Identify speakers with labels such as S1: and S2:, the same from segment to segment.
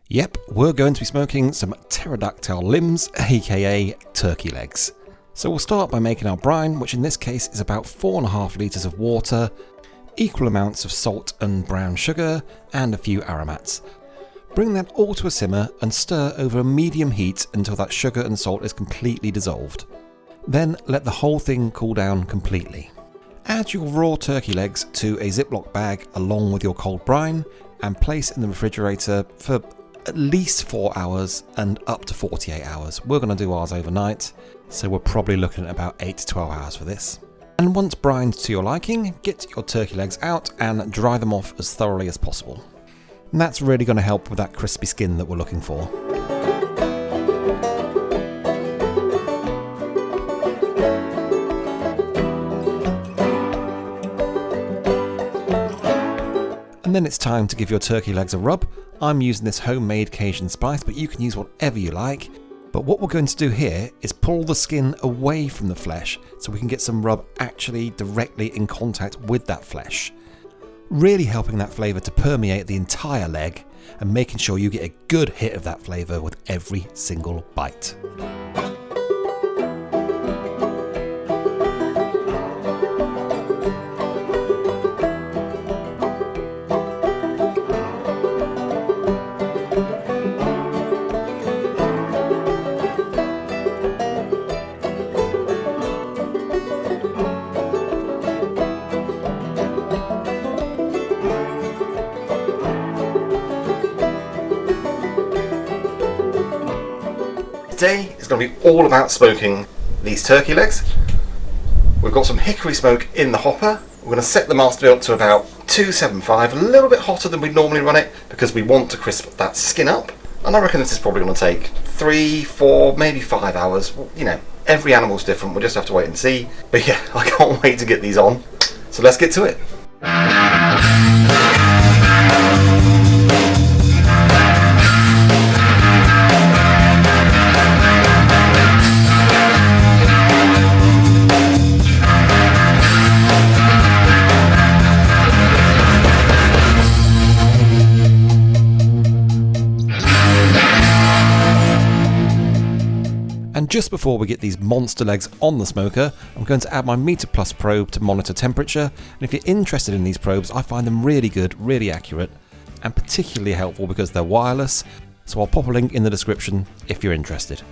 S1: Yep, we're going to be smoking some pterodactyl limbs, aka turkey legs. So we'll start by making our brine, which in this case is about 4.5 litres of water, equal amounts of salt and brown sugar, and a few aromats. Bring that all to a simmer and stir over a medium heat until that sugar and salt is completely dissolved. Then let the whole thing cool down completely. Add your raw turkey legs to a Ziploc bag along with your cold brine and place in the refrigerator for at least 4 hours and up to 48 hours. We're going to do ours overnight, so we're probably looking at about 8 to 12 hours for this. And once brined to your liking, get your turkey legs out and dry them off as thoroughly as possible. And that's really going to help with that crispy skin that we're looking for. And then it's time to give your turkey legs a rub. I'm using this homemade Cajun spice, but you can use whatever you like. But what we're going to do here is pull the skin away from the flesh so we can get some rub actually directly in contact with that flesh. Really helping that flavour to permeate the entire leg and making sure you get a good hit of that flavour with every single bite.
S2: Today is going to be all about smoking these turkey legs. We've got some hickory smoke in the hopper. We're going to set the Masterbuilt to about 275, a little bit hotter than we'd normally run it because we want to crisp that skin up. And I reckon this is probably going to take 3, 4, maybe 5 hours. You know, every animal's different, we'll just have to wait and see. But yeah, I can't wait to get these on. So let's get to it.
S1: And just before we get these monster legs on the smoker, I'm going to add my Meter Plus probe to monitor temperature. And if you're interested in these probes, I find them really good, really accurate, and particularly helpful because they're wireless. So I'll pop a link in the description if you're interested.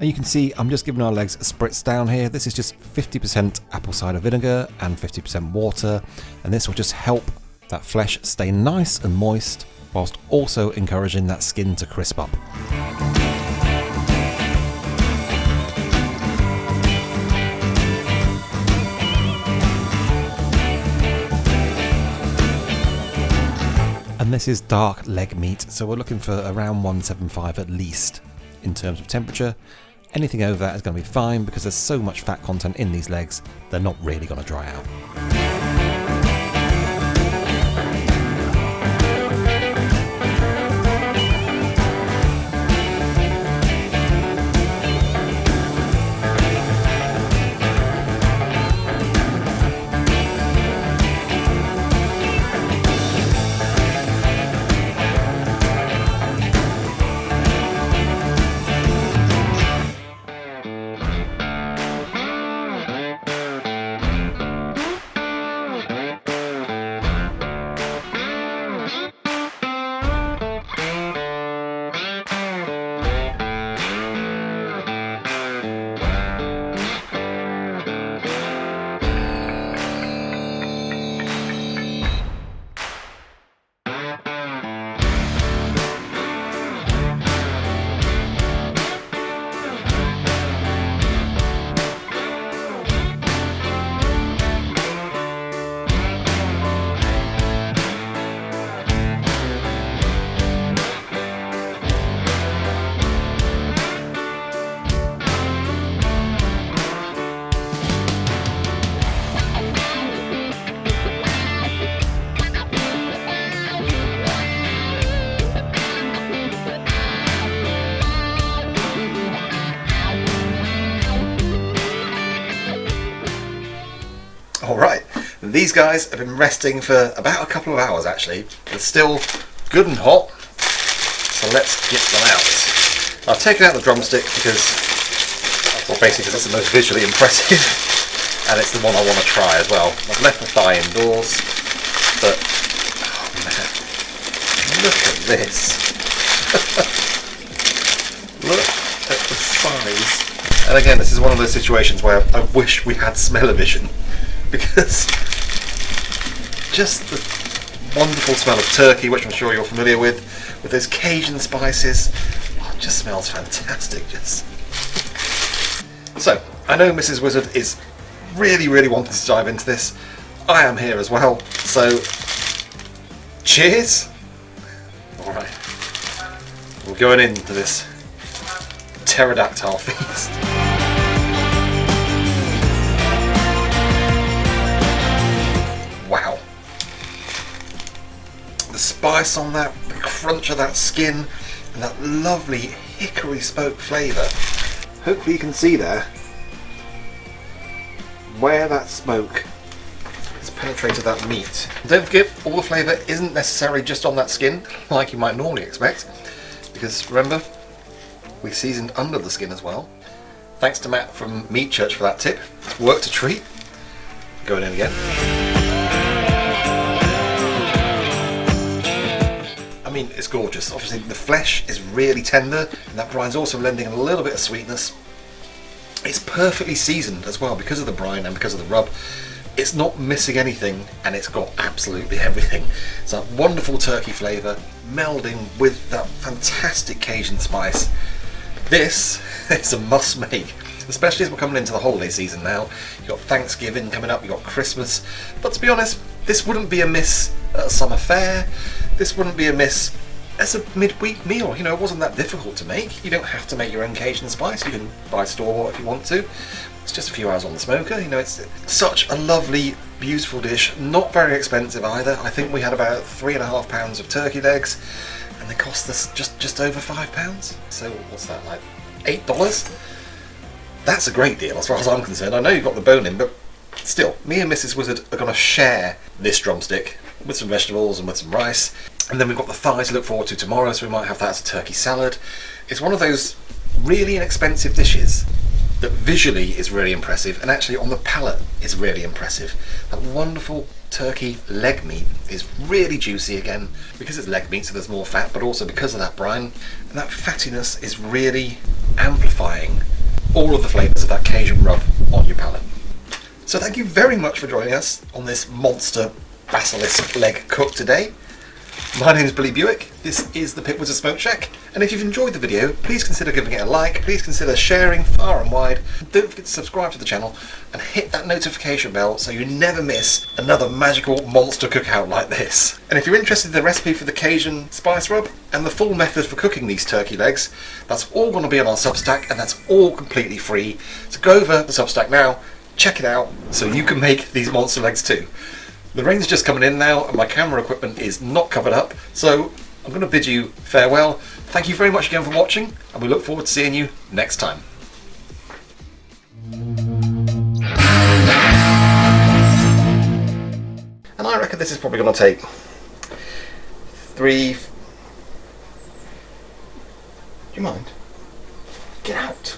S1: And you can see I'm just giving our legs a spritz down here. This is just 50% apple cider vinegar and 50% water, and this will just help that flesh stay nice and moist whilst also encouraging that skin to crisp up. And this is dark leg meat, so we're looking for around 175 at least in terms of temperature. Anything over that is going to be fine because there's so much fat content in these legs, they're not really going to dry out.
S2: Alright, these guys have been resting for about a couple of hours actually. They're still good and hot, so let's get them out. I've taken out the drumstick because, well, basically because it's the most visually impressive and it's the one I want to try as well. I've left the thigh indoors, but oh man, look at this. Look at the size. And again, this is one of those situations where I wish we had smell-o-vision, because just the wonderful smell of turkey, which I'm sure you're familiar with those Cajun spices, oh, it just smells fantastic. Just so, I know Mrs. Wizard is really wanting to dive into this. I am here as well, so cheers. Alright, we're going into this pterodactyl feast. Wow. The spice on that, the crunch of that skin, and that lovely hickory smoke flavour. Hopefully you can see there where that smoke has penetrated that meat. Don't forget, all the flavour isn't necessarily just on that skin, like you might normally expect, because remember, we seasoned under the skin as well. Thanks to Matt from Meat Church for that tip. It's worked a treat. Going in again. I mean, it's gorgeous. Obviously the flesh is really tender, and that brine's also lending a little bit of sweetness. It's perfectly seasoned as well because of the brine and because of the rub. It's not missing anything, and it's got absolutely everything. It's that wonderful turkey flavour melding with that fantastic Cajun spice. This is a must make, especially as we're coming into the holiday season now. You've got Thanksgiving coming up, you've got Christmas, but to be honest, this wouldn't be a miss at a summer fair. This wouldn't be a miss as a midweek meal. You know, it wasn't that difficult to make. You don't have to make your own Cajun spice. You can buy store-bought if you want to. It's just a few hours on the smoker. You know, it's such a lovely, beautiful dish. Not very expensive either. I think we had about £3.5 of turkey legs, and they cost us just over £5. So what's that, like $8? That's a great deal as far as I'm concerned. I know you've got the bone in, but still, me and Mrs. Wizard are going to share this drumstick with some vegetables and with some rice. And then we've got the thighs to look forward to tomorrow, so we might have that as a turkey salad. It's one of those really inexpensive dishes that visually is really impressive, and actually on the palate is really impressive. That wonderful turkey leg meat is really juicy again, because it's leg meat so there's more fat, but also because of that brine, and that fattiness is really amplifying all of the flavours of that Cajun rub on your palate. So thank you very much for joining us on this monster basilisk leg cook today. My name is Billy Buick, this is the Pit Wizard Smoke Shack, and if you've enjoyed the video, please consider giving it a like, please consider sharing far and wide, don't forget to subscribe to the channel and hit that notification bell so you never miss another magical monster cookout like this. And if you're interested in the recipe for the Cajun spice rub and the full method for cooking these turkey legs, that's all going to be on our Substack, and that's all completely free. So go over the Substack now, check it out so you can make these monster legs too. The rain's just coming in now and my camera equipment is not covered up, so I'm going to bid you farewell. Thank you very much again for watching, and we look forward to seeing you next time. And I reckon this is probably going to take 3... Do you mind? Get out!